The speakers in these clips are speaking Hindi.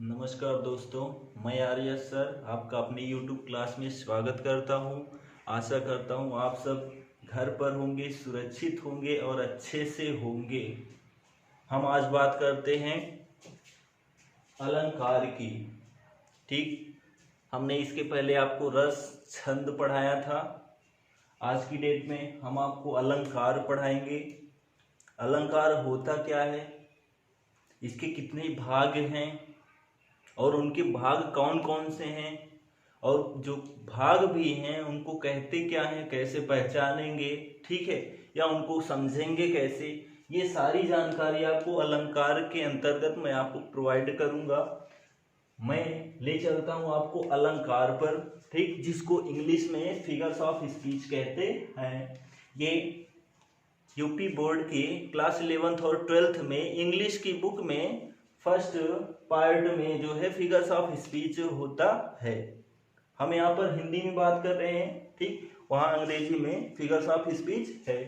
नमस्कार दोस्तों, मैं आर्य सर आपका अपने YouTube क्लास में स्वागत करता हूं। आशा करता हूं आप सब घर पर होंगे, सुरक्षित होंगे और अच्छे से होंगे। हम आज बात करते हैं अलंकार की। ठीक, हमने इसके पहले आपको रस छंद पढ़ाया था। आज की डेट में हम आपको अलंकार पढ़ाएंगे। अलंकार होता क्या है, इसके कितने भाग हैं और उनके भाग कौन कौन से हैं, और जो भाग भी हैं उनको कहते क्या हैं, कैसे पहचानेंगे, ठीक है, या उनको समझेंगे कैसे, ये सारी जानकारी आपको अलंकार के अंतर्गत मैं आपको प्रोवाइड करूंगा। मैं ले चलता हूं आपको अलंकार पर, ठीक, जिसको इंग्लिश में फिगर्स ऑफ स्पीच कहते हैं। ये यूपी बोर्ड के क्लास 11th और 12th में इंग्लिश की बुक में फर्स्ट पार्ट में जो है फिगर्स ऑफ स्पीच होता है। हम यहाँ पर हिंदी में बात कर रहे हैं, ठीक, वहाँ अंग्रेजी में फिगर्स ऑफ स्पीच है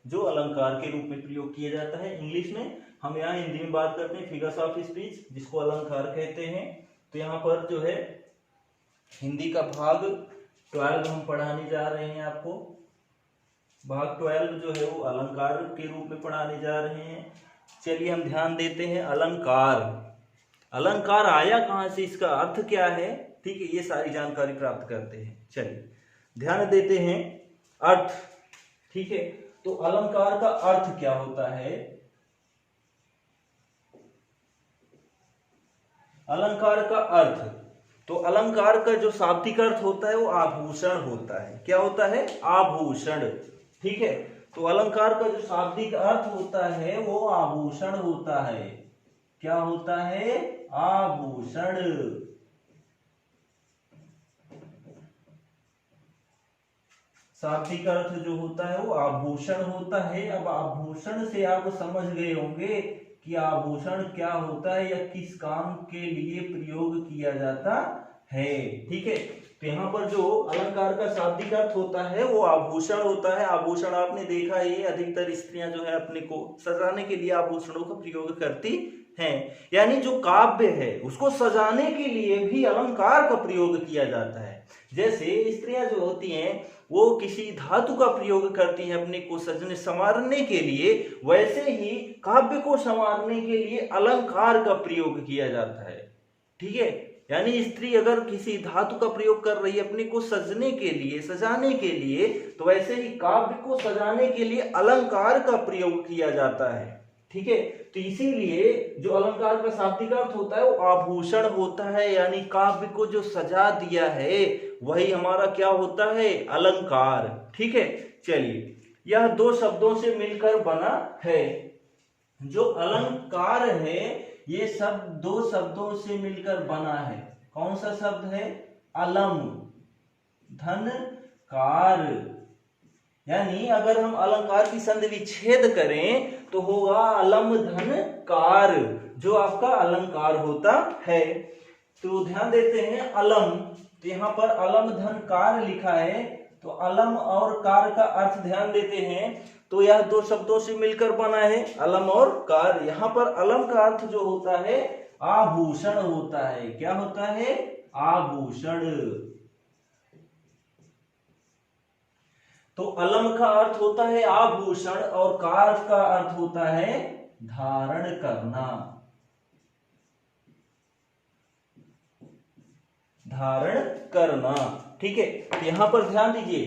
जो अलंकार के रूप में प्रयोग किया जाता है। इंग्लिश में हम यहाँ हिंदी में बात करते हैं फिगर्स ऑफ स्पीच, जिसको अलंकार कहते हैं। तो यहाँ पर जो है हिंदी का भाग 12 हम पढ़ाने जा रहे हैं आपको। भाग 12 जो है वो अलंकार के रूप में पढ़ाने जा रहे हैं। चलिए हम ध्यान देते हैं अलंकार। अलंकार आया कहां से, इसका अर्थ क्या है, ठीक है, ये सारी जानकारी प्राप्त करते हैं। चलिए ध्यान देते हैं अर्थ, ठीक है। तो अलंकार का अर्थ क्या होता है? अलंकार का अर्थ, तो अलंकार का जो शाब्दिक अर्थ होता है वो आभूषण होता है। क्या होता है? आभूषण, ठीक है। तो अलंकार का जो शाब्दिक अर्थ होता है वो आभूषण होता है। क्या होता है? आभूषण। शाब्दिक अर्थ जो होता है वो आभूषण होता है। अब आभूषण से आप समझ गए होंगे कि आभूषण क्या होता है या किस काम के लिए प्रयोग किया जाता है, ठीक है। तो यहाँ पर जो अलंकार का शाब्दिक अर्थ होता है वो आभूषण होता है। आभूषण आपने देखा है, अधिकतर स्त्रियां जो है अपने को सजाने के लिए आभूषणों का प्रयोग करती हैं। यानी जो काव्य है उसको सजाने के लिए भी अलंकार का प्रयोग किया जाता है। जैसे स्त्रियां जो होती हैं वो किसी धातु का प्रयोग करती हैं अपने को सजने संवारने के लिए, वैसे ही काव्य को संवारने के लिए अलंकार का प्रयोग किया जाता है, ठीक है। यानी स्त्री अगर किसी धातु का प्रयोग कर रही है अपने को सजने के लिए, सजाने के लिए, तो वैसे ही काव्य को सजाने के लिए अलंकार का प्रयोग किया जाता है, ठीक है। तो इसीलिए जो अलंकार का शाब्दिक अर्थ होता है वो आभूषण होता है। यानी काव्य को जो सजा दिया है वही हमारा क्या होता है? अलंकार, ठीक है। चलिए, यह दो शब्दों से मिलकर बना है। जो अलंकार है ये सब दो शब्दों से मिलकर बना है। कौन सा शब्द है? अलम धन कार। यानी अगर हम अलंकार की संधि विच्छेद करें तो होगा अलम धन कार, जो आपका अलंकार होता है। तो ध्यान देते हैं अलम, तो यहाँ पर अलम धन कार लिखा है। तो अलम और कार का अर्थ ध्यान देते हैं, तो यह दो शब्दों से मिलकर बना है, अलम और कार। यहाँ पर अलम का अर्थ जो होता है आभूषण होता है। क्या होता है? आभूषण। तो अलम का अर्थ होता है आभूषण और कार का अर्थ होता है धारण करना, धारण करना, ठीक है। तो यहां पर ध्यान दीजिए,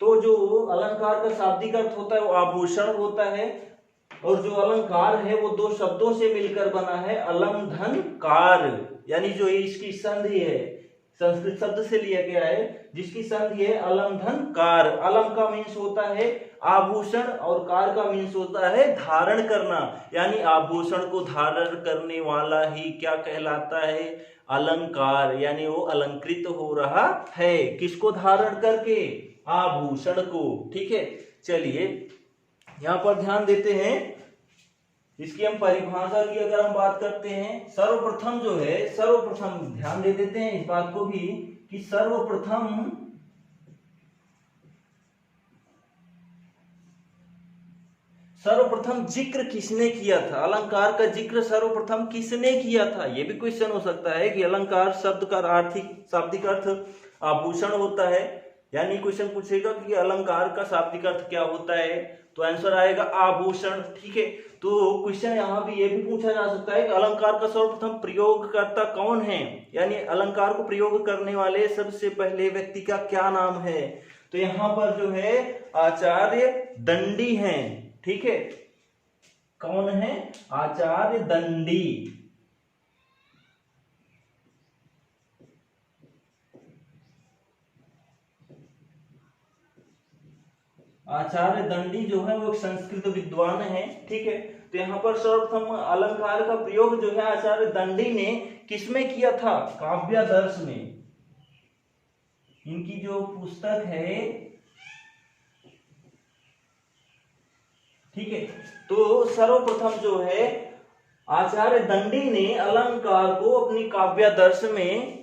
तो जो अलंकार का शाब्दिक अर्थ होता है वो आभूषण होता है, और जो अलंकार है वो दो शब्दों से मिलकर बना है, अलम धन कार। यानी जो इसकी संधि है संस्कृत शब्द से लिया गया है, जिसकी संधि है अलम धन कार। अलम का मीन्स होता है आभूषण और कार का मीन्स होता है धारण करना। यानी आभूषण को धारण करने वाला ही क्या कहलाता है? अलंकार। यानी वो अलंकृत हो रहा है, किसको धारण करके? आभूषण को, ठीक है। चलिए यहां पर ध्यान देते हैं, इसकी हम परिभाषा की अगर हम बात करते हैं, सर्वप्रथम जो है, सर्वप्रथम ध्यान दे देते हैं इस बात को भी कि सर्वप्रथम जिक्र किसने किया था, अलंकार का जिक्र सर्वप्रथम किसने किया था। ये भी क्वेश्चन हो सकता है कि अलंकार शब्द का आर्थिक शाब्दिक अर्थ आभूषण होता है, यानी क्वेश्चन पूछेगा कि अलंकार का शाब्दिक अर्थ क्या होता है, तो आंसर आएगा आभूषण। ठीक है, तो क्वेश्चन यहाँ भी ये भी पूछा जा सकता है कि अलंकार का सर्वप्रथम प्रयोगकर्ता कौन है, यानी अलंकार को प्रयोग करने वाले सबसे पहले व्यक्ति का क्या नाम है। तो यहाँ पर जो है आचार्य दंडी हैं। ठीक है, कौन है, आचार्य दंडी। आचार्य दंडी जो है वो एक संस्कृत विद्वान है। ठीक है, तो यहाँ पर सर्वप्रथम अलंकार का प्रयोग जो है आचार्य दंडी ने किसमें किया था, काव्यादर्श में। इनकी जो पुस्तक है, ठीक है, तो सर्वप्रथम जो है आचार्य दंडी ने अलंकार को अपनी काव्यादर्श में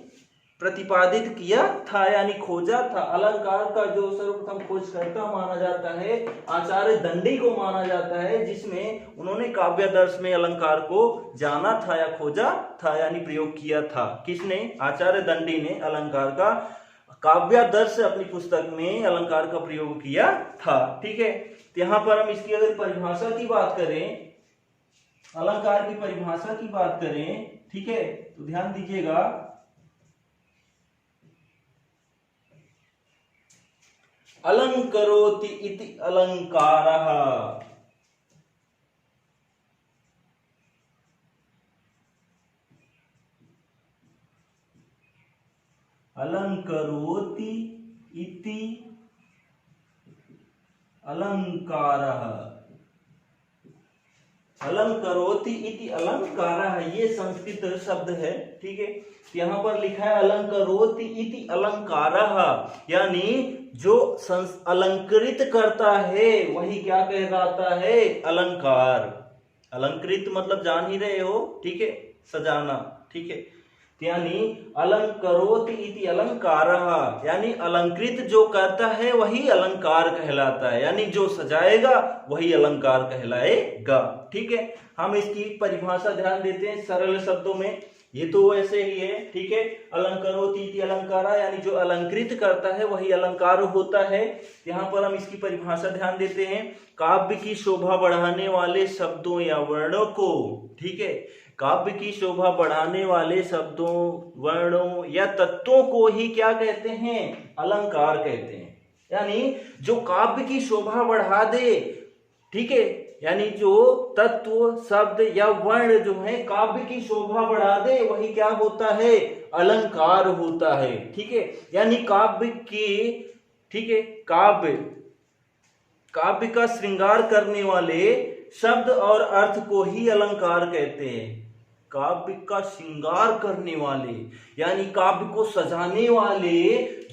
प्रतिपादित किया था, यानी खोजा था। अलंकार का जो सर्वप्रथम खोजकर्ता माना जाता है आचार्य दंडी को माना जाता है, जिसमें उन्होंने काव्यादर्श में अलंकार को जाना था या खोजा था, यानी प्रयोग किया था। किसने, आचार्य दंडी ने अलंकार का काव्यादर्श अपनी पुस्तक में अलंकार का प्रयोग किया था। ठीक है, तो यहां पर हम इसकी अगर परिभाषा की बात करें, अलंकार की परिभाषा की बात करें, ठीक है, तो ध्यान दीजिएगा। अलंकरोति इति अलंकारः, अलंकरोति इति अलंकारः, अलंकरोति इति अलंकारः, ये संस्कृत शब्द है। ठीक है, यहाँ पर लिखा है अलंकरोति इति अलंकारः, यानी जो अलंकृत करता है वही क्या कहलाता है, अलंकार। अलंकृत मतलब जान ही रहे हो, ठीक है, सजाना। ठीक है, यानी अलंकरोति इति अलंकारः, यानी अलंकृत जो करता है वही अलंकार कहलाता है, यानी जो सजाएगा वही अलंकार कहलाएगा। ठीक है, हम इसकी परिभाषा ध्यान देते हैं सरल शब्दों में, ये तो ऐसे ही है। ठीक है, अलंकरोति इति अलंकारः, यानी जो अलंकृत करता है वही अलंकार होता है। यहाँ पर हम इसकी परिभाषा ध्यान देते हैं, काव्य की शोभा बढ़ाने वाले शब्दों या वर्णों को, ठीक है, काव्य की शोभा बढ़ाने वाले शब्दों, वर्णों या तत्वों को ही क्या कहते हैं, अलंकार कहते हैं। यानी जो काव्य की शोभा बढ़ा दे, ठीक है, यानी जो तत्व, शब्द या वर्ण जो है काव्य की शोभा बढ़ा दे वही क्या होता है, अलंकार होता है। ठीक है, यानी काव्य की, ठीक है, काव्य का श्रृंगार करने वाले शब्द और अर्थ को ही अलंकार कहते हैं। काव्य का श्रृंगार करने वाले, यानी काव्य को सजाने वाले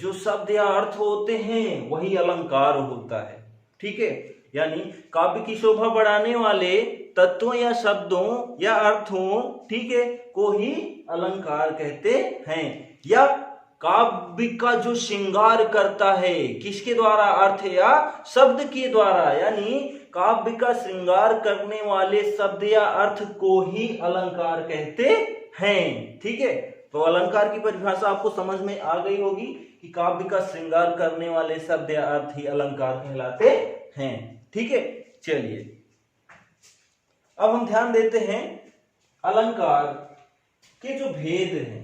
जो शब्द या अर्थ होते हैं वही अलंकार होता है। ठीक है, यानी काव्य की शोभा बढ़ाने वाले तत्वों या शब्दों या अर्थों, ठीक है, को ही अलंकार कहते हैं। या काव्य का जो श्रृंगार करता है, किसके द्वारा, अर्थ या शब्द के द्वारा, यानी काव्य का श्रृंगार करने वाले शब्द या अर्थ को ही अलंकार कहते हैं। ठीक है, तो अलंकार की परिभाषा आपको समझ में आ गई होगी कि काव्य का श्रृंगार करने वाले शब्द या अर्थ ही अलंकार कहलाते हैं। ठीक है, चलिए अब हम ध्यान देते हैं अलंकार के जो भेद हैं।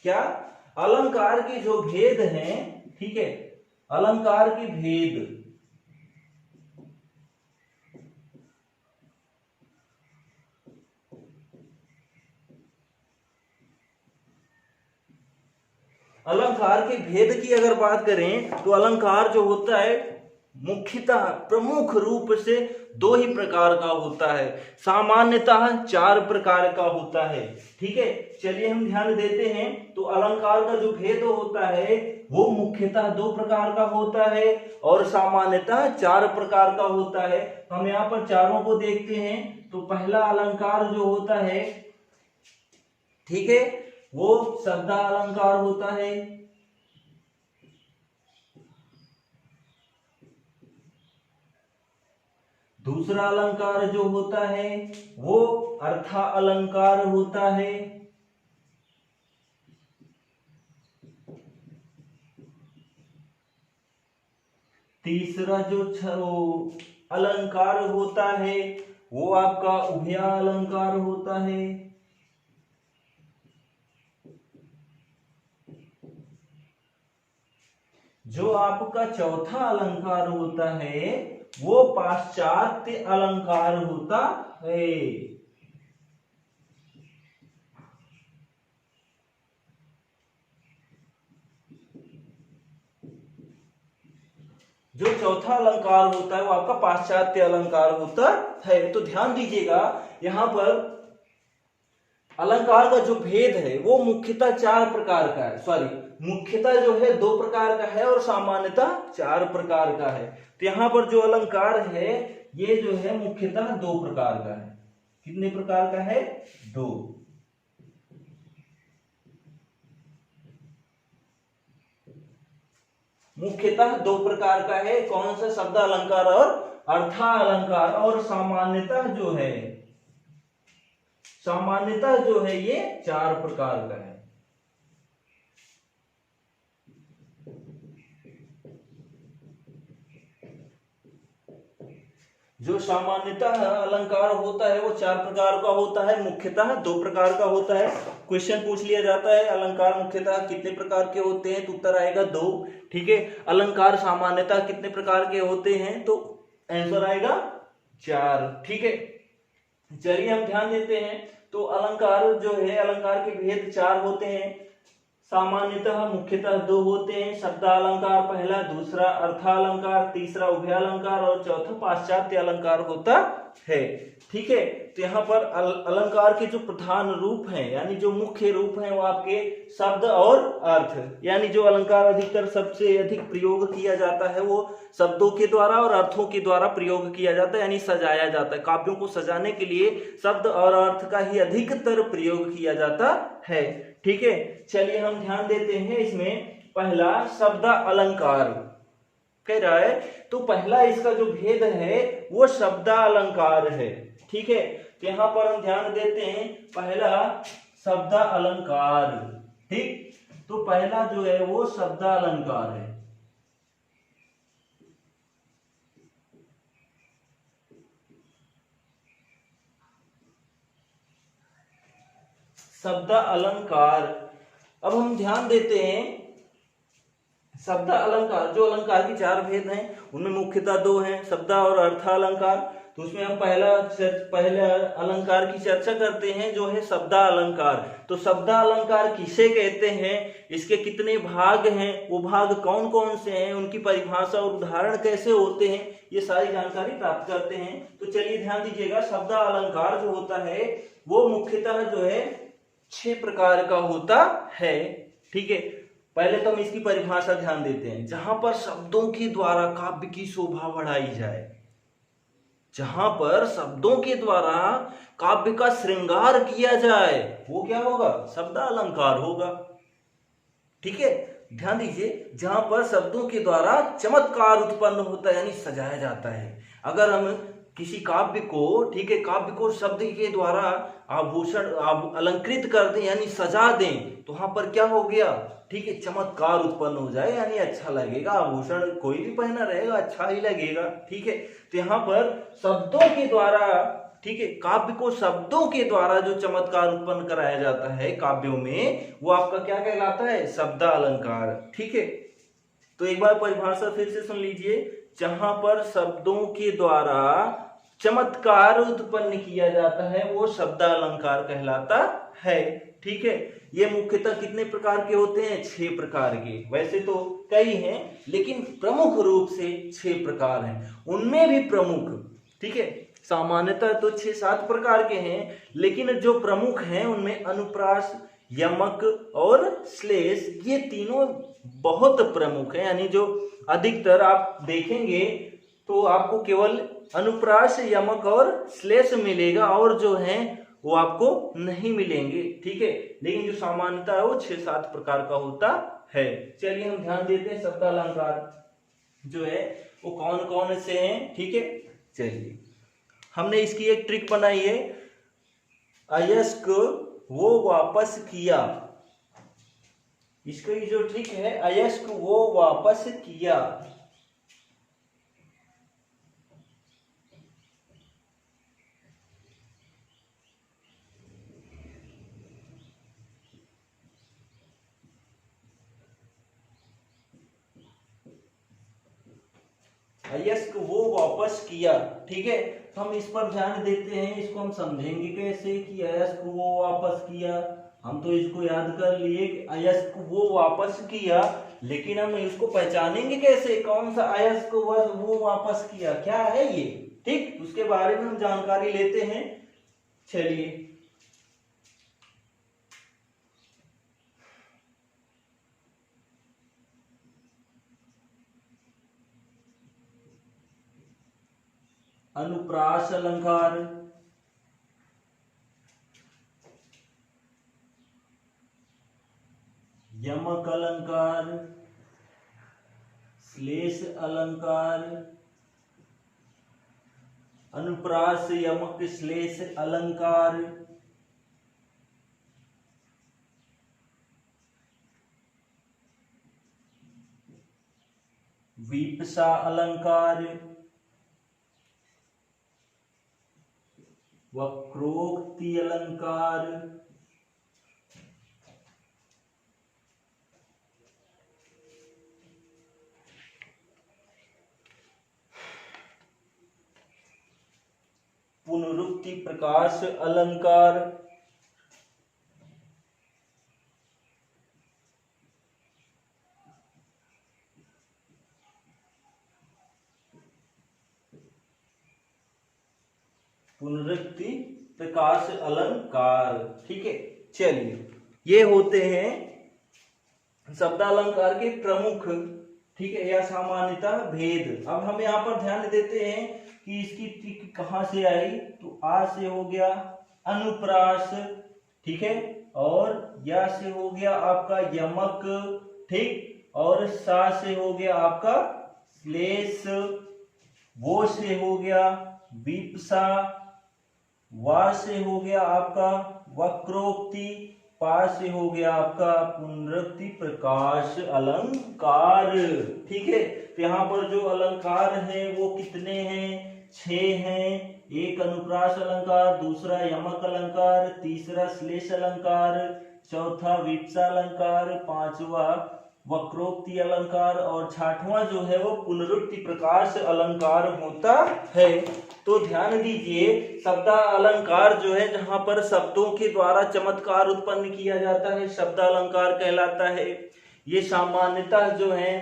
क्या, अलंकार के जो भेद हैं, ठीक है, अलंकार के भेद, अलंकार के भेद की अगर बात करें तो अलंकार जो होता है मुख्यतः प्रमुख रूप से दो ही प्रकार का होता है, सामान्यतः 4 प्रकार का होता है। ठीक है, चलिए हम ध्यान देते हैं। तो अलंकार का जो भेद होता है वो मुख्यतः 2 प्रकार का होता है और सामान्यतः 4 प्रकार का होता है। हम यहाँ पर चारों को देखते हैं। तो पहला अलंकार जो होता है, ठीक है, वो शब्दालंकार होता है। दूसरा अलंकार जो होता है वो अर्था अलंकार होता है। तीसरा जो अलंकार होता है वो आपका उभया अलंकार होता है। जो आपका चौथा अलंकार होता है वो पाश्चात्य अलंकार होता है। जो चौथा अलंकार होता है वो आपका पाश्चात्य अलंकार होता है। तो ध्यान दीजिएगा यहां पर अलंकार का जो भेद है वो मुख्यतः 4 प्रकार का है, सॉरी मुख्यतः जो है 2 प्रकार का है और सामान्यतः 4 प्रकार का है। तो यहाँ पर जो अलंकार है ये जो है मुख्यतः 2 प्रकार का है। कितने प्रकार का है? 2। मुख्यतः 2 प्रकार का है। कौन सा? शब्द अलंकार और अर्था अलंकार। और सामान्यतः जो है ये 4 प्रकार का है। जो सामान्यतः अलंकार होता है वो 4 प्रकार का होता है, मुख्यतः 2 प्रकार का होता है। क्वेश्चन पूछ लिया जाता है अलंकार मुख्यतः कितने प्रकार के होते हैं तो उत्तर आएगा 2। ठीक है, अलंकार सामान्यतः कितने प्रकार के होते हैं तो आंसर आएगा 4। ठीक है, चलिए हम ध्यान देते हैं। तो अलंकार जो है अलंकार के भेद 4 होते हैं। सामान्यतः मुख्यतः 2 होते हैं। शब्दालंकार पहला, दूसरा अर्थालंकार, तीसरा उभयालंकार और चौथा पाश्चात्य अलंकार होता है। ठीक है, तो यहाँ पर अलंकार के जो प्रधान रूप हैं यानी जो मुख्य रूप हैं वो आपके शब्द और अर्थ। यानी जो अलंकार अधिकतर सबसे अधिक प्रयोग किया जाता है वो शब्दों के द्वारा और अर्थों के द्वारा प्रयोग किया जाता है, यानी सजाया जाता है। काव्यों को सजाने के लिए शब्द और अर्थ का ही अधिकतर प्रयोग किया जाता है। ठीक है, चलिए हम ध्यान देते हैं इसमें। पहला शब्द अलंकार कह रहा है तो पहला इसका जो भेद है वो शब्द अलंकार है। ठीक है, तो यहां पर हम ध्यान देते हैं पहला शब्द अलंकार। ठीक, तो पहला जो है वो शब्द अलंकार है। शब्द अलंकार। अब हम ध्यान देते हैं शब्द अलंकार, जो अलंकार की 4 भेद हैं उनमें मुख्यतः 2 हैं, शब्द और अर्थालंकार। तो उसमें हम पहले अलंकार की चर्चा करते हैं जो है शब्द अलंकार। तो शब्द अलंकार किसे कहते हैं, इसके कितने भाग हैं, वो भाग कौन कौन से हैं, उनकी परिभाषा और उदाहरण कैसे होते हैं, ये सारी जानकारी प्राप्त करते हैं। तो चलिए ध्यान दीजिएगा, शब्द अलंकार जो होता है वो मुख्यतः जो है 6 प्रकार का होता है। ठीक है, पहले तो हम इसकी परिभाषा ध्यान देते हैं। जहां पर शब्दों के द्वारा काव्य की शोभा बढ़ाई जाए, जहां पर शब्दों के द्वारा काव्य का श्रृंगार किया जाए वो क्या होगा? शब्द अलंकार होगा। ठीक है, ध्यान दीजिए, जहां पर शब्दों के द्वारा चमत्कार उत्पन्न होता है यानी सजाया जाता है। अगर हम किसी काव्य को, ठीक है, काव्य को शब्द के द्वारा आभूषण अलंकृत कर दें यानी सजा दें तो वहां पर क्या हो गया? ठीक है, चमत्कार उत्पन्न हो जाए यानी अच्छा लगेगा। आभूषण कोई भी पहना रहेगा अच्छा ही लगेगा। ठीक है, तो यहाँ पर शब्दों के द्वारा, ठीक है, काव्य को शब्दों के द्वारा जो चमत्कार उत्पन्न कराया जाता है काव्यों में वो आपका क्या कहलाता है? शब्द अलंकार। ठीक है, तो एक बार परिभाषा फिर से सुन लीजिए। जहां पर शब्दों के द्वारा चमत्कार उत्पन्न किया जाता है वो शब्द अलंकार कहलाता है। ठीक है, ये मुख्यतः कितने प्रकार के होते हैं? 6 प्रकार के। वैसे तो कई हैं लेकिन प्रमुख रूप से 6 प्रकार हैं। उनमें भी प्रमुख, ठीक है, सामान्यतः तो 6-7 प्रकार के हैं लेकिन जो प्रमुख हैं उनमें अनुप्रास, यमक और श्लेष, ये तीनों बहुत प्रमुख हैं। यानी जो अधिकतर आप देखेंगे तो आपको केवल अनुप्रास, यमक और श्लेष मिलेगा और जो है वो आपको नहीं मिलेंगे। ठीक है, लेकिन जो सामान्यता है वो 6-7 प्रकार का होता है। चलिए हम ध्यान देते हैं शब्द अलंकार जो है वो कौन कौन से हैं। ठीक है, चलिए हमने इसकी एक ट्रिक बनाई है, अयस्क वो वापस किया। इसकी जो ट्रिक है, अयस्क वो वापस किया। अयस्क वो वापस किया। ठीक है, तो हम इस पर ध्यान देते हैं, इसको हम समझेंगे कैसे कि अयस्क वो वापस किया। हम तो इसको याद कर लिए कि अयस्क वो वापस किया, लेकिन हम इसको पहचानेंगे कैसे, कौन सा अयस्क वो वापस किया, क्या है ये। ठीक, उसके बारे में हम जानकारी लेते हैं। चलिए, अनुप्रास अलंकार, यमक अलंकार, श्लेष अलंकार, अनुप्रास यमक श्लेष अलंकार, विपसा अलंकार, वक्रोक्ति अलंकार, पुनरुक्ति प्रकाश अलंकार, पुनरुक्ति प्रकाश अलंकार। ठीक है, चलिए, ये होते हैं शब्दालंकार के प्रमुख, ठीक है, या सामान्यतः भेद। अब हम यहाँ पर ध्यान देते हैं कि इसकी ट्रिक कहाँ से आई। तो आ से हो गया अनुप्रास, ठीक है, और या से हो गया आपका यमक, ठीक, और सा से हो गया आपका श्लेष, वो से हो गया विपसा, वा से हो गया आपका वक्रोक्ति, पा से हो गया आपका पुनरुक्ति प्रकाश अलंकार। ठीक है, तो यहाँ पर जो अलंकार हैं वो कितने हैं, 6 हैं। एक अनुप्रास अलंकार, दूसरा यमक अलंकार, तीसरा श्लेष अलंकार, चौथा विपसा अलंकार, पांचवा वक्रोक्ति अलंकार, और छठवां जो है वो पुनरुक्ति प्रकाश अलंकार होता है। तो ध्यान दीजिए, शब्दा अलंकार जो है, जहां पर शब्दों के द्वारा चमत्कार उत्पन्न किया जाता है, शब्दा अलंकार कहलाता है। ये सामान्यतः जो है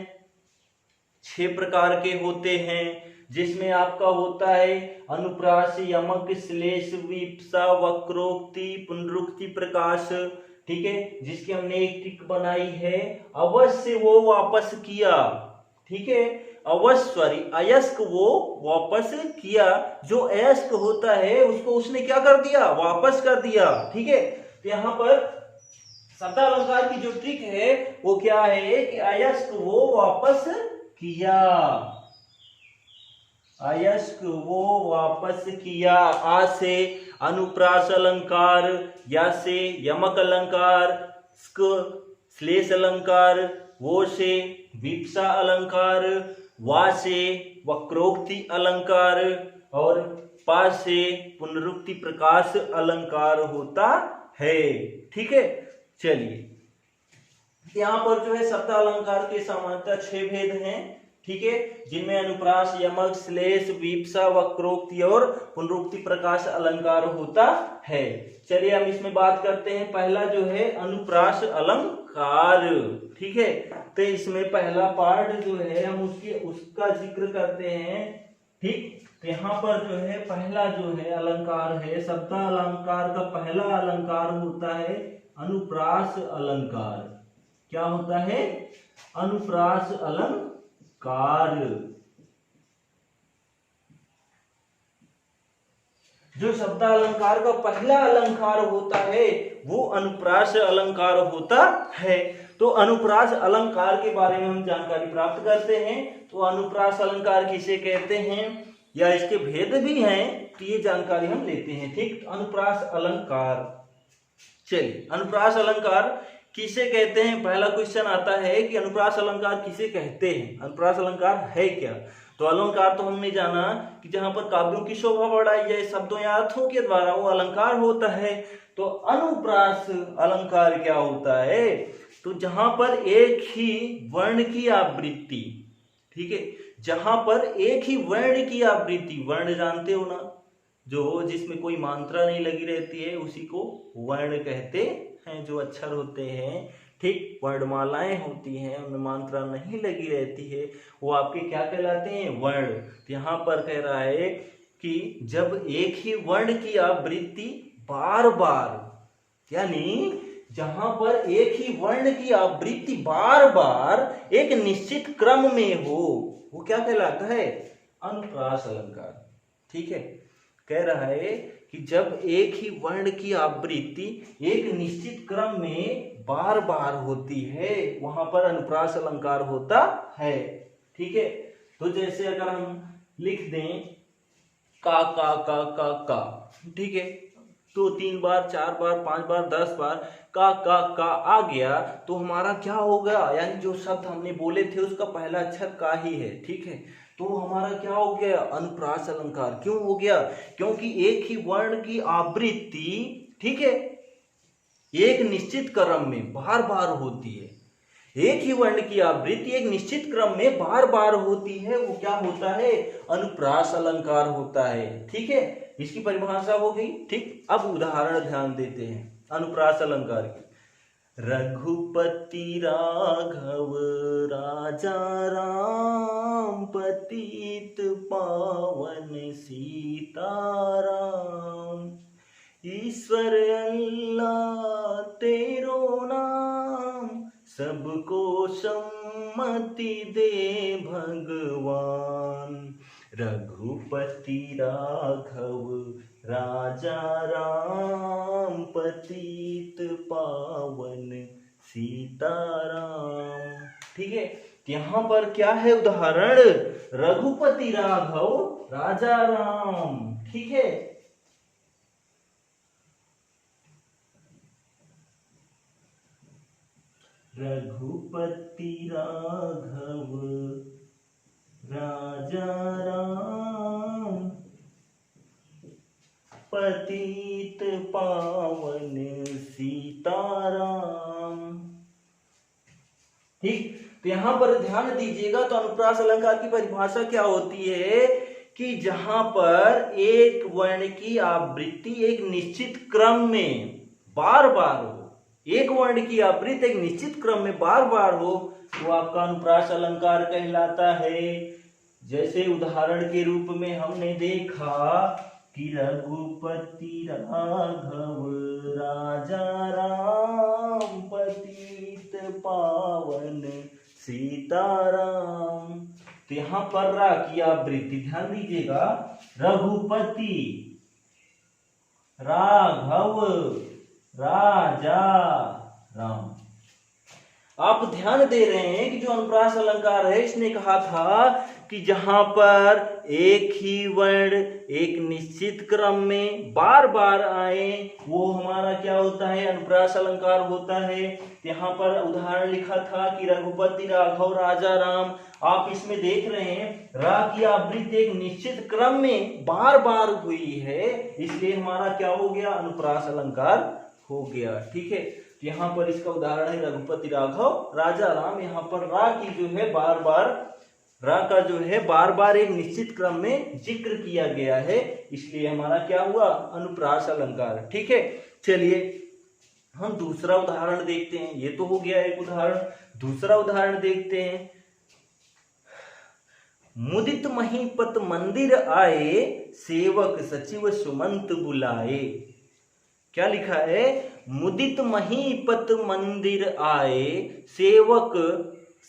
6 प्रकार के होते हैं, जिसमें आपका होता है अनुप्रास, यमक, श्लेष, विपसा, वक्रोक्ति, पुनरुक्ति प्रकाश। ठीक है, जिसकी हमने एक ट्रिक बनाई है, अवश्य वो वापस किया। ठीक है, अयस्क वो वापस किया। जो अयस्क होता है उसको उसने क्या कर दिया, वापस कर दिया। ठीक है, तो यहाँ पर शब्दालंकार की जो ट्रिक है वो क्या है कि अयस्क वो वापस किया, अयस्क वो वापस किया। आ से अनुप्रास अलंकार, या से यमक अलंकार, श्लेष अलंकार, वो से विपसा अलंकार, वा से वक्रोक्ति अलंकार, और पा से पुनरुक्ति प्रकाश अलंकार होता है। ठीक है, चलिए, यहाँ पर जो है शब्द अलंकार के सामान्यतः 6 भेद हैं। ठीक है, जिनमें अनुप्रास, यमक, श्लेष, विपसा, वक्रोक्ति और पुनरुक्ति प्रकाश अलंकार होता है। चलिए हम इसमें बात करते हैं। पहला जो है अनुप्रास अलंकार। ठीक है, तो इसमें पहला पार्ट जो है हम उसका जिक्र करते हैं। ठीक, तो यहाँ पर जो है पहला जो है अलंकार है, शब्द अलंकार का पहला अलंकार होता है अनुप्रास अलंकार। क्या होता है, अनुप्रास अलंकार। जो शब्द अलंकार का पहला अलंकार होता है वो अनुप्रास अलंकार होता है। तो अनुप्रास अलंकार के बारे में हम जानकारी प्राप्त करते हैं। तो अनुप्रास अलंकार किसे कहते हैं, या इसके भेद भी हैं, तो ये जानकारी हम लेते हैं। ठीक, अनुप्रास अलंकार। चलिए, अनुप्रास अलंकार किसे कहते हैं? पहला क्वेश्चन आता है कि अनुप्रास अलंकार किसे कहते हैं, अनुप्रास अलंकार है क्या? तो अलंकार तो हमने जाना कि जहां पर काव्यों की शोभा बढ़ाई जाए शब्दों या अर्थों के द्वारा, वो अलंकार होता है। तो अनुप्रास अलंकार क्या होता है? तो जहां पर एक ही वर्ण की आवृत्ति, ठीक है, जहां पर एक ही वर्ण की आवृत्ति, वर्ण जानते हो ना, जो जिसमें कोई मात्रा नहीं लगी रहती है उसी को वर्ण कहते हैं। जो अक्षर होते हैं, ठीक, वर्णमालाएं होती हैं, उनमें मात्रा नहीं लगी रहती है, वो आपके क्या कहलाते हैं? वर्ण। तो यहाँ पर कह रहा है कि जब एक ही वर्ण की आवृत्ति बार बार, यानी जहां पर एक ही वर्ण की आवृत्ति बार बार एक निश्चित क्रम में हो, वो क्या कहलाता है? अनुप्रास अलंकार। ठीक है, कह रहा है कि जब एक ही वर्ण की आवृत्ति एक निश्चित क्रम में बार बार होती है, वहां पर अनुप्रास अलंकार होता है। ठीक है, तो जैसे अगर हम लिख दें का का का का का, ठीक है, तो 3 बार 4 बार 5 बार 10 बार का आ गया, तो हमारा क्या होगा? यानी जो शब्द हमने बोले थे उसका पहला अक्षर का ही है। ठीक है, तो हमारा क्या हो गया? अनुप्रास अलंकार। क्यों हो गया? क्योंकि एक ही वर्ण की आवृत्ति, ठीक है, एक निश्चित क्रम में बार बार होती है। एक ही वर्ण की आवृत्ति एक निश्चित क्रम में बार बार होती है, वो क्या होता है? अनुप्रास अलंकार होता है। ठीक है, इसकी परिभाषा हो गई। ठीक, अब उदाहरण ध्यान देते हैं अनुप्रास अलंकार की। रघुपति राघव राजा राम, पतित पावन सीताराम, ईश्वर अल्लाह तेरो नाम, सबको सम्मति दे भगवान। रघुपति राघव राजा राम, पतित पावन सीताराम। ठीक है, यहाँ पर क्या है उदाहरण? रघुपति राघव राजा राम। ठीक है, रघुपति राघव राजा राम, पतित पावन सीताराम। ठीक, तो यहां पर ध्यान दीजिएगा। तो अनुप्रास अलंकार की परिभाषा क्या होती है कि जहां पर एक वर्ण की आवृत्ति एक निश्चित क्रम में बार बार हो, एक वर्ण की आवृत्ति एक निश्चित क्रम में बार बार हो, वो आपका अनुप्रास अलंकार कहलाता है। जैसे उदाहरण के रूप में हमने देखा कि रघुपति राघव राजा राम, पतित पावन सीताराम। तो यहां पर रा की आवृत्ति ध्यान दीजिएगा, रघुपति राघव राजा राम। आप ध्यान दे रहे हैं कि जो अनुप्रास अलंकार है, इसने कहा था कि जहां पर एक ही वर्ण एक निश्चित क्रम में बार बार आए, वो हमारा क्या होता है? अनुप्रास अलंकार होता है। यहाँ पर उदाहरण लिखा था कि रघुपति राघव राजा राम। आप इसमें देख रहे हैं रा की आवृत्ति एक निश्चित क्रम में बार बार हुई है, इसलिए हमारा क्या हो गया? अनुप्रास अलंकार हो गया। ठीक है, यहाँ पर इसका उदाहरण है रघुपति राघव राजा राम। यहाँ पर रा की जो है बार बार, रा का जो है बार बार एक निश्चित क्रम में जिक्र किया गया है, इसलिए हमारा क्या हुआ? अनुप्रास अलंकार। ठीक है, चलिए हम दूसरा उदाहरण देखते हैं। ये तो हो गया एक उदाहरण। दूसरा उदाहरण देखते हैं। मुदित महीपत मंदिर आए, सेवक सचिव सुमंत बुलाए। क्या लिखा है? मुदित महीपत मंदिर आए, सेवक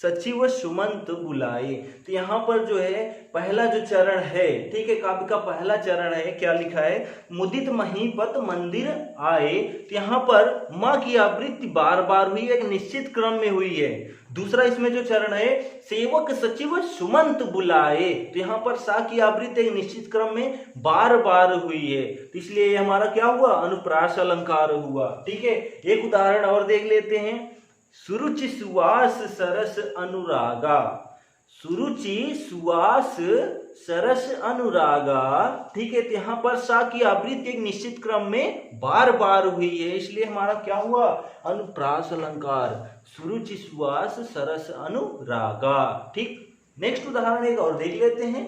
सचिव सुमंत बुलाए। तो यहाँ पर जो है पहला जो चरण है, ठीक है, काव्य का पहला चरण है, क्या लिखा है, मुदित महीपत मंदिर आए। तो यहाँ पर माँ की आवृत्ति बार बार हुई है, एक निश्चित क्रम में हुई है। दूसरा इसमें जो चरण है, सेवक सचिव सुमंत बुलाए, तो यहाँ पर सा की आवृत्ति एक निश्चित क्रम में बार बार हुई है, तो इसलिए ये हमारा क्या हुआ, अनुप्रास अलंकार हुआ। ठीक है, एक उदाहरण और देख लेते हैं। सुरुचि सुवास सरस अनुरागा, सुरुचि सुवास सरस अनुरागा, ठीक है, तो यहाँ पर सा की आवृत्ति एक निश्चित क्रम में बार बार हुई है, इसलिए हमारा क्या हुआ, अनुप्रास अलंकार, सुरुचि सुवास सरस अनुरागा। ठीक, नेक्स्ट उदाहरण एक और देख लेते हैं।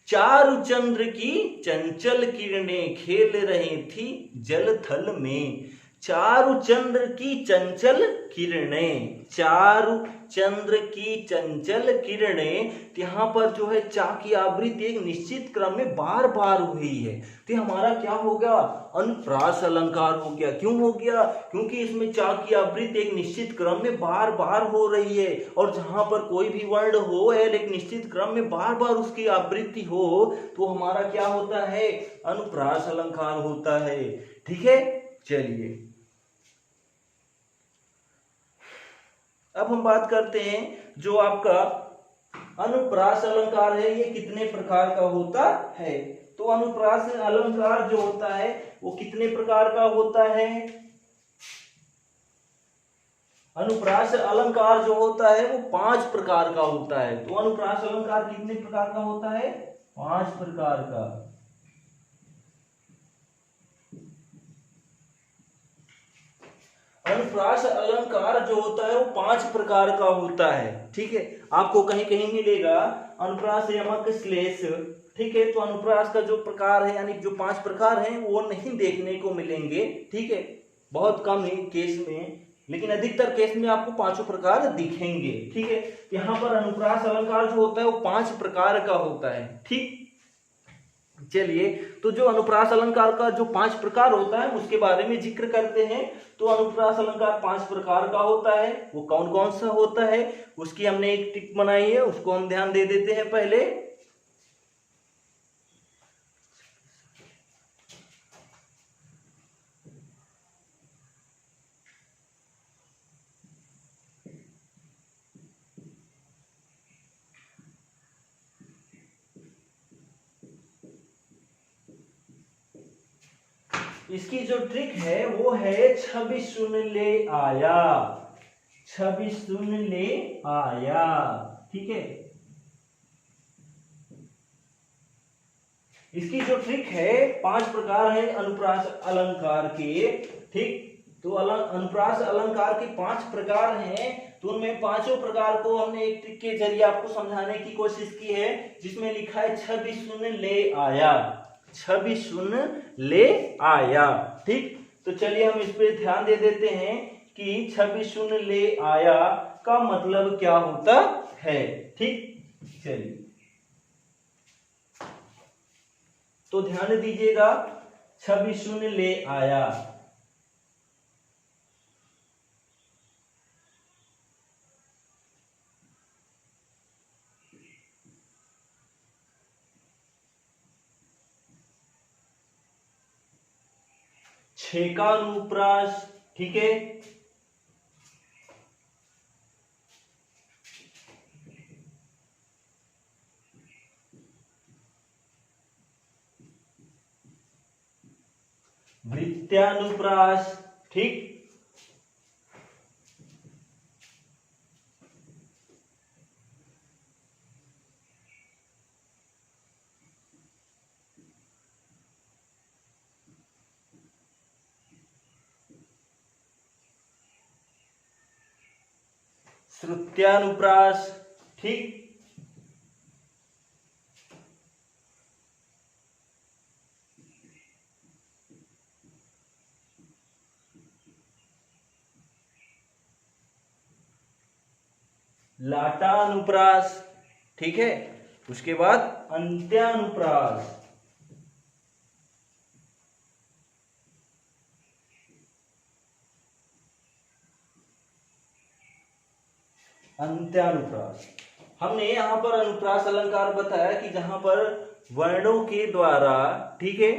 चारु चंद्र की चंचल किरणें खेल रही थी जल थल में, चारु चंद्र की चंचल किरणें, चारु चंद्र की चंचल किरणें, यहाँ पर जो है चा की आवृत्ति एक निश्चित क्रम में बार बार हुई है, तो हमारा क्या हो गया, अनुप्रास अलंकार हो गया। क्यों हो गया, क्योंकि इसमें चा की आवृत्ति एक निश्चित क्रम में बार बार हो रही है, और जहां पर कोई भी वर्ण हो है एक निश्चित क्रम में बार बार उसकी आवृत्ति हो, तो हमारा क्या होता है, अनुप्रास अलंकार होता है। ठीक है, चलिए अब हम बात करते हैं जो आपका अनुप्रास अलंकार है ये कितने प्रकार का होता है। तो अनुप्रास अलंकार जो होता है वो कितने प्रकार का होता है, अनुप्रास अलंकार जो होता है वो 5 प्रकार का होता है। तो अनुप्रास अलंकार कितने प्रकार का होता है, 5 प्रकार का। अनुप्रास अलंकार जो होता है वो 5 प्रकार का होता है। ठीक है, आपको कहीं कहीं मिलेगा अनुप्रास यमक श्लेष। ठीक है, तो अनुप्रास का जो प्रकार है यानी जो 5 प्रकार हैं वो नहीं देखने को मिलेंगे। ठीक है, बहुत कम है केस में, लेकिन अधिकतर केस में आपको 5 प्रकार दिखेंगे। ठीक है, यहाँ पर अनुप्रास अलंकार जो होता है वो 5 प्रकार का होता है। ठीक, चलिए तो जो अनुप्रास अलंकार का जो 5 प्रकार होता है उसके बारे में जिक्र करते हैं। तो अनुप्रास अलंकार 5 प्रकार का होता है, वो कौन कौन सा होता है उसकी हमने एक टिक बनाई है, उसको हम ध्यान दे देते हैं पहले। इसकी जो ट्रिक है वो है छवि सुन ले आया, छवि सुन ले आया। ठीक है, इसकी जो ट्रिक है 5 प्रकार है अनुप्रास अलंकार के। ठीक, तो अनुप्रास अलंकार के 5 प्रकार हैं, तो उनमें 5 प्रकार को हमने एक ट्रिक के जरिए आपको समझाने की कोशिश की है, जिसमें लिखा है छवि सुन ले आया, छवि सुन ले आया। ठीक, तो चलिए हम इस पे ध्यान दे देते हैं कि छवि सुन ले आया का मतलब क्या होता है। ठीक, चलिए तो ध्यान दीजिएगा, छवि सुन ले आया, छेकानुप्रास। ठीक है, वृत्यानुप्रास। ठीक, श्रुत्यानुप्रास। ठीक, लाटानुप्रास। ठीक है, उसके बाद अंत्यानुप्रास। अंत्यानुप्रास। हमने यहाँ पर अनुप्रास अलंकार बताया कि जहां पर वर्णों के द्वारा, ठीक है,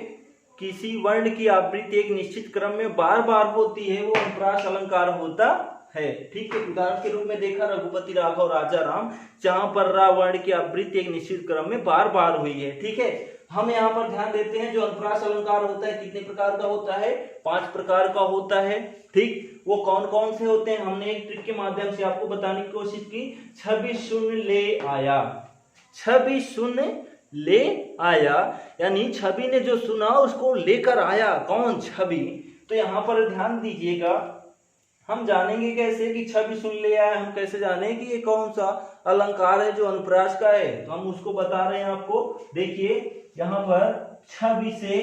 किसी वर्ण की आवृत्ति एक निश्चित क्रम में बार बार होती है, वो अनुप्रास अलंकार होता है। ठीक है, उदाहरण के रूप में देखा रघुपति राघव राजा राम, जहां पर रा वर्ण की आवृत्ति एक निश्चित क्रम में बार बार हुई है। ठीक है, हम यहाँ पर ध्यान देते हैं जो अनुप्रास अलंकार होता है कितने प्रकार का होता है, 5 प्रकार का होता है। ठीक, वो कौन कौन से होते हैं, हमने एक ट्रिक के माध्यम से आपको बताने की कोशिश की। छवि शून्य ले आया, छवि शून्य ले आया, यानी छवि ने जो सुना उसको लेकर आया, कौन, छवि। तो यहाँ पर ध्यान दीजिएगा, हम जानेंगे कैसे कि छवि सुन ले आया, हम कैसे जाने कि ये कौन सा अलंकार है जो अनुप्रास का है, तो हम उसको बता रहे हैं आपको। देखिए यहाँ पर छवि से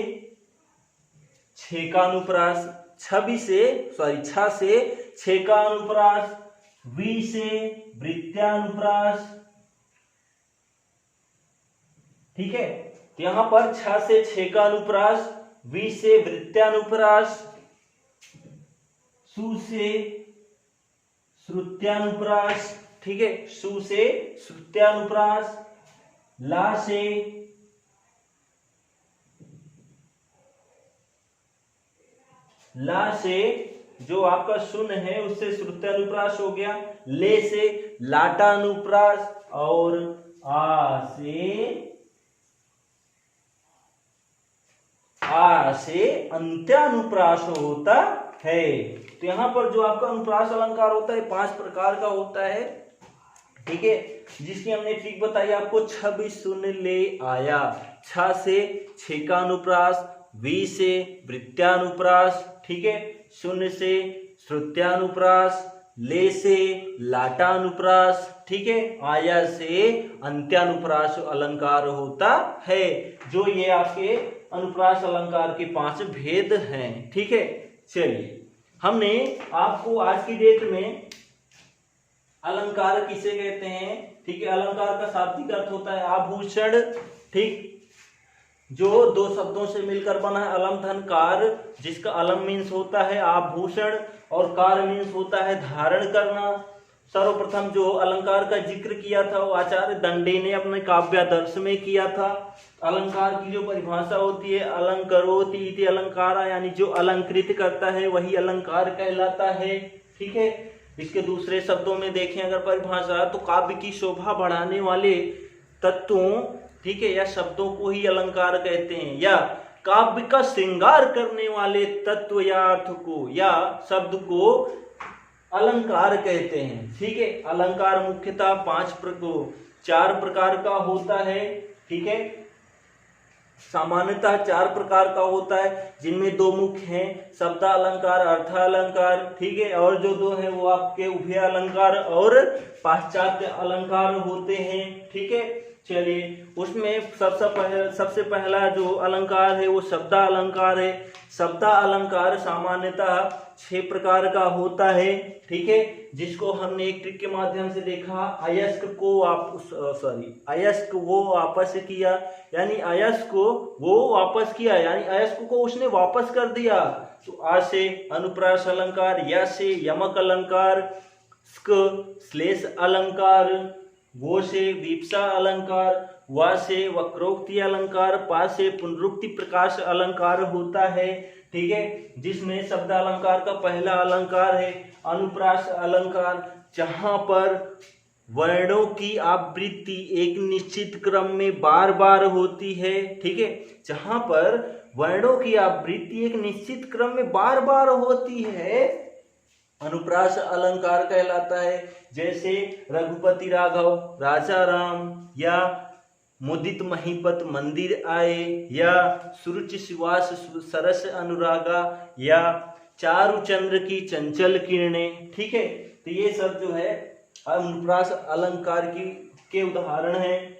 छे का अनुप्रास, छवि से छ से छे का अनुप्रास, वी से वृत्त्यानुप्रास। ठीक है, तो यहां पर छ से छे का अनुप्रास, वी से वृत्त्यानुप्रास, सु से श्रुत्यानुप्रास। ठीक है, सु से श्रुत्यानुप्रास, ला से जो आपका शून्य है उससे श्रुत्यानुप्रास हो गया, ले से लाटानुप्रास, और आ से अंत्यानुप्रास होता है। तो यहां पर जो आपका अनुप्रास अलंकार होता है 5 प्रकार का होता है। ठीक है, जिसकी हमने ट्रिक बताई आपको, छवि शून्य ले आया, छ से छे का अनुप्रास, वी से वृत्त्यानुप्रास, ठीक है, शून्य से श्रुत्यानुप्रास, ले से लाटानुप्रास, ठीक है, आया से अंत्यानुप्रास अलंकार होता है। जो ये आपके अनुप्रास अलंकार के 5 भेद हैं। ठीक है, चलिए हमने आपको आज की डेट में अलंकार किसे कहते हैं, ठीक है, अलंकार का शाब्दिक अर्थ होता है आभूषण। ठीक, जो 2 शब्दों से मिलकर बना है, अलम धन कार, जिसका अलम मीन्स होता है आभूषण और कार मीन्स होता है धारण करना। सर्वप्रथम जो अलंकार का जिक्र किया था वो आचार्य दंडी ने अपने काव्यादर्श में किया था। अलंकार की जो परिभाषा होती है, अलंकरोति इति अलंकारा, यानी जो अलंकृत करता है वही अलंकार कहलाता है। ठीक है, इसके दूसरे शब्दों में देखें अगर परिभाषा, तो काव्य की शोभा बढ़ाने वाले तत्वों, ठीक है, या शब्दों को ही अलंकार कहते हैं, या काव्य का श्रृंगार करने वाले तत्व या अर्थ को या शब्द को अलंकार कहते हैं। ठीक है, अलंकार मुख्यतः 4 प्रकार का होता है। ठीक है, सामान्यतः 4 प्रकार का होता है, जिनमें 2 मुख्य हैं, शब्दालंकार, अर्थालंकार। ठीक है, और जो 2 है वो आपके उभय अलंकार और पाश्चात्य अलंकार होते हैं। ठीक है, चलिए उसमें सबसे पहला जो अलंकार है वो शब्दालंकार है। शब्दालंकार सामान्यतः 6 प्रकार का होता है। ठीक है, जिसको हमने एक ट्रिक के माध्यम से देखा, अयस्क वो वापस किया, यानी अयस्क को वो वापस किया, यानी अयस्क को उसने वापस कर दिया। तो आ से अनुप्रास अलंकार, या से यमक अलंकार, स्क श्लेष अलंकार, वो से विप्सा अलंकार, वा से वक्रोक्ति अलंकार, पा से पुनरुक्ति प्रकाश अलंकार होता है। ठीक है, जिसमें शब्द अलंकार का पहला अलंकार है अनुप्रास अलंकार, जहां पर वर्णों की आवृत्ति एक निश्चित क्रम में बार बार होती है। ठीक है, जहां पर वर्णों की आवृत्ति एक निश्चित क्रम में बार बार होती है, अनुप्रास अलंकार कहलाता है। जैसे रघुपति राघव राजा राम, या मुदित महीपत मंदिर आए, या सुरुचि सुवास सरस अनुरागा, या चारु चंद्र की चंचल किरणें। ठीक है, तो ये सब जो है अनुप्रास अलंकार के उदाहरण हैं।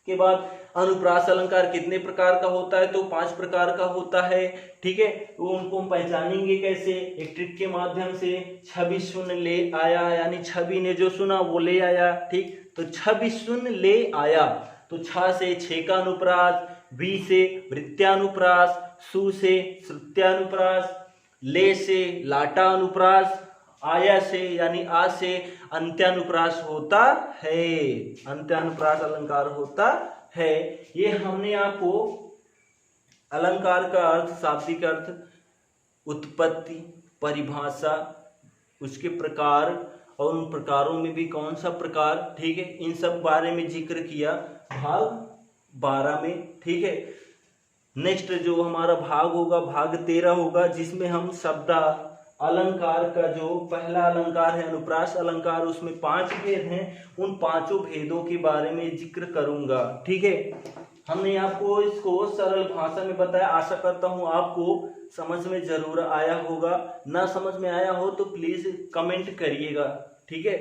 के बाद अनुप्रास अलंकार कितने प्रकार का होता है, तो 5 प्रकार का होता है। ठीक है, तो उनको हम पहचानेंगे कैसे, एक ट्रिक के माध्यम से। छवि शून्य ले आया, यानी छवि ने जो सुना वो ले आया। ठीक, तो छवि शून्य ले आया, तो छ से छे का अनुप्रास, वी से वृत्त्यानुप्रास, सु से श्रुत्यानुप्रास, ले से लाटा अनुप्रास, आया से यानी आ से अंत्यानुप्रास होता है, अंत्यानुप्रास अलंकार होता है। ये हमने आपको अलंकार का अर्थ, शाब्दिक अर्थ, उत्पत्ति, परिभाषा, उसके प्रकार और उन प्रकारों में भी कौन सा प्रकार, ठीक है, इन सब बारे में जिक्र किया भाग 12 में, ठीक है। नेक्स्ट जो हमारा भाग होगा भाग 13 होगा, जिसमें हम शब्द अलंकार का जो पहला अलंकार है अनुप्रास अलंकार, उसमें 5 भेद हैं, उन 5 भेदों के बारे में जिक्र करूंगा, ठीक है। हमने आपको इसको सरल भाषा में बताया, आशा करता हूं आपको समझ में जरूर आया होगा। ना समझ में आया हो तो प्लीज कमेंट करिएगा, ठीक है।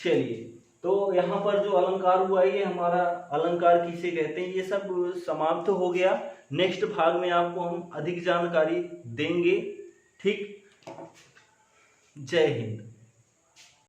चलिए, तो यहाँ पर जो अलंकार हुआ ये हमारा अलंकार किसे कहते हैं, ये सब समाप्त हो गया। नेक्स्ट भाग में आपको हम अधिक जानकारी देंगे, ठीक। जय हिंद।